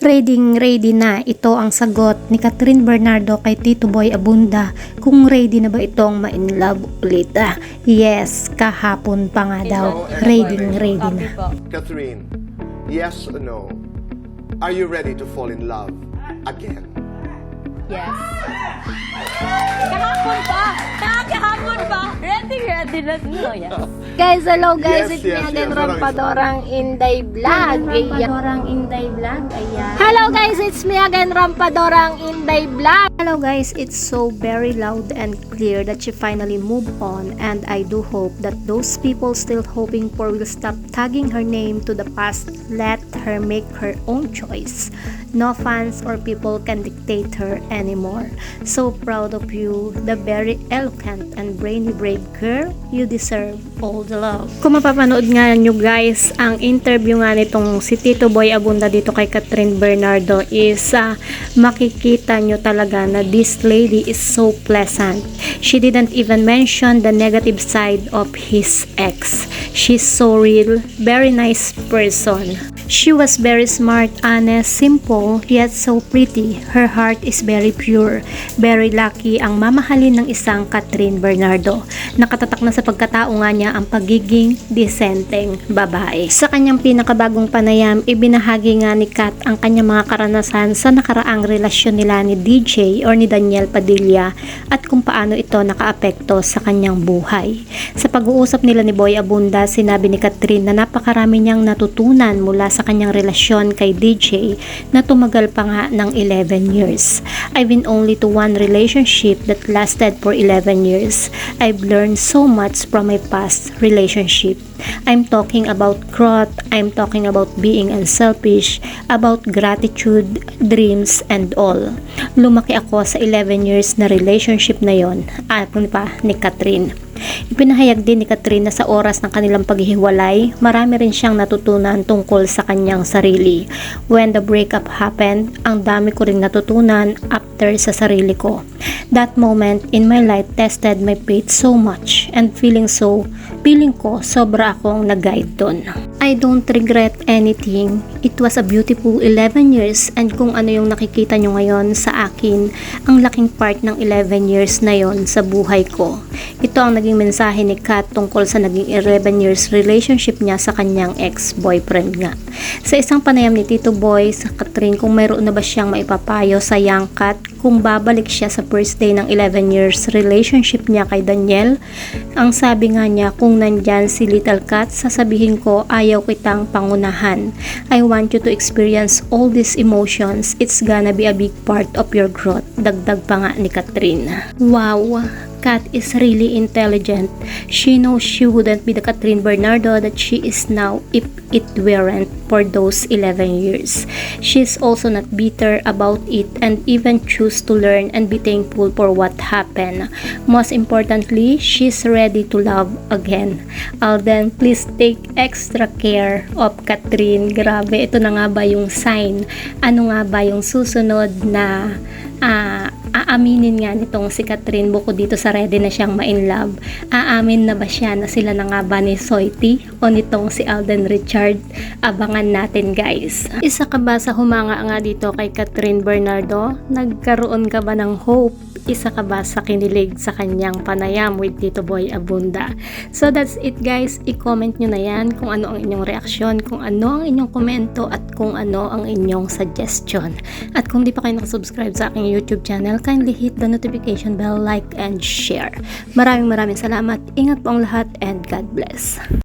Ready na, ito ang sagot ni Catherine Bernardo kay Tito Boy Abunda kung ready na ba itong ma-inlove ulit. Yes, kahapon pa nga daw, ready na. Catherine, yes or no? Are you ready to fall in love again? Yes. Kahapon pa! Kahapon pa! Ready na. No, yes. Guys, hello guys, it's me Yes, again, yes. Rampadorang Inday Vlog. Rampadorang Inday Vlog, ayan. Hello guys, it's me again, Rampadorang Inday Vlog. Hello guys, it's so very loud and clear that she finally moved on, and I do hope that those people still hoping for will stop tagging her name to the past. Let her make her own choice. No fans or people can dictate her anymore. So proud of you, the very eloquent and brainy brave girl. You deserve all the love. Kung mapapanood nga nyo guys, ang interview nga nitong si Tito Boy Abunda dito kay Catherine Bernardo is makikita nyo talaga na this lady is so pleasant. She didn't even mention the negative side of his ex. She's so real, very nice person. She was very smart, honest, simple, yet so pretty. Her heart is very pure. Very lucky ang mamahalin ng isang Catherine Bernardo. Nakatatak na sa pagkatao nga niya ang pagiging disenteng babae. Sa kanyang pinakabagong panayam, ibinahagi nga ni Kat ang kanyang mga karanasan sa nakaraang relasyon nila ni DJ or ni Daniel Padilla at kung paano ito nakaapekto sa kanyang buhay. Sa pag-uusap nila ni Boy Abunda, sinabi ni Catherine na napakarami niyang natutunan mula sa kanyang relasyon kay DJ na tumagal pa nga ng 11 years. I've been only to one relationship that lasted for 11 years. I've learned so much from my past relationship. I'm talking about growth, I'm talking about being unselfish, about gratitude, dreams, and all. Lumaki ako sa 11 years na relationship na yon, ni Catherine. Ipinahayag din ni Catherine na sa oras ng kanilang paghihiwalay, marami rin siyang natutunan tungkol sa kanyang sarili. When the breakup happened, ang dami ko ring natutunan after sa sarili ko. That moment in my life tested my faith so much and feeling ko sobra akong nag-guide doon. I don't regret anything. It was a beautiful 11 years and kung ano yung nakikita nyo ngayon sa akin, ang laking part ng 11 years na yon sa buhay ko. Ito ang naging mensahe ni Kat tungkol sa naging 11 years relationship niya sa kanyang ex-boyfriend nga. Sa isang panayam ni Tito Boy sa Catherine kung mayroon na ba siyang maipapayo sa young Kat kung babalik siya sa first day ng 11 years relationship niya kay Daniel, ang sabi nga niya kung nandyan si Little Kat, sasabihin ko ayaw kitang pangunahan. I want you to experience all these emotions. It's gonna be a big part of your growth. Dagdag pa nga ni Catherine. Wow! Kat is really intelligent. She knows she wouldn't be the Catherine Bernardo that she is now if it weren't for those 11 years. She's also not bitter about it and even choose to learn and be thankful for what happened. Most importantly, she's ready to love again. Alden, please take extra care of Catherine. Grabe, ito na nga ba yung sign? Ano nga ba yung susunod na aaminin nga nitong si Catherine bukod dito sa ready na siyang ma-inlove? Aamin na ba siya na sila na nga ba ni Soiti o nitong si Alden Richard? Abangan natin guys. Isa ka ba sa humanga nga dito kay Catherine Bernardo? Nagkaroon ka ba ng hope? Isa ka ba sa kinilig sa kanyang panayam with Tito Boy Abunda? So that's it guys. I-comment nyo na yan kung ano ang inyong reaksyon, kung ano ang inyong komento at kung ano ang inyong suggestion. At kung di pa kayo nakasubscribe sa aking YouTube channel, kindly hit the notification bell, like and share. Maraming salamat. Ingat po ang lahat and God bless.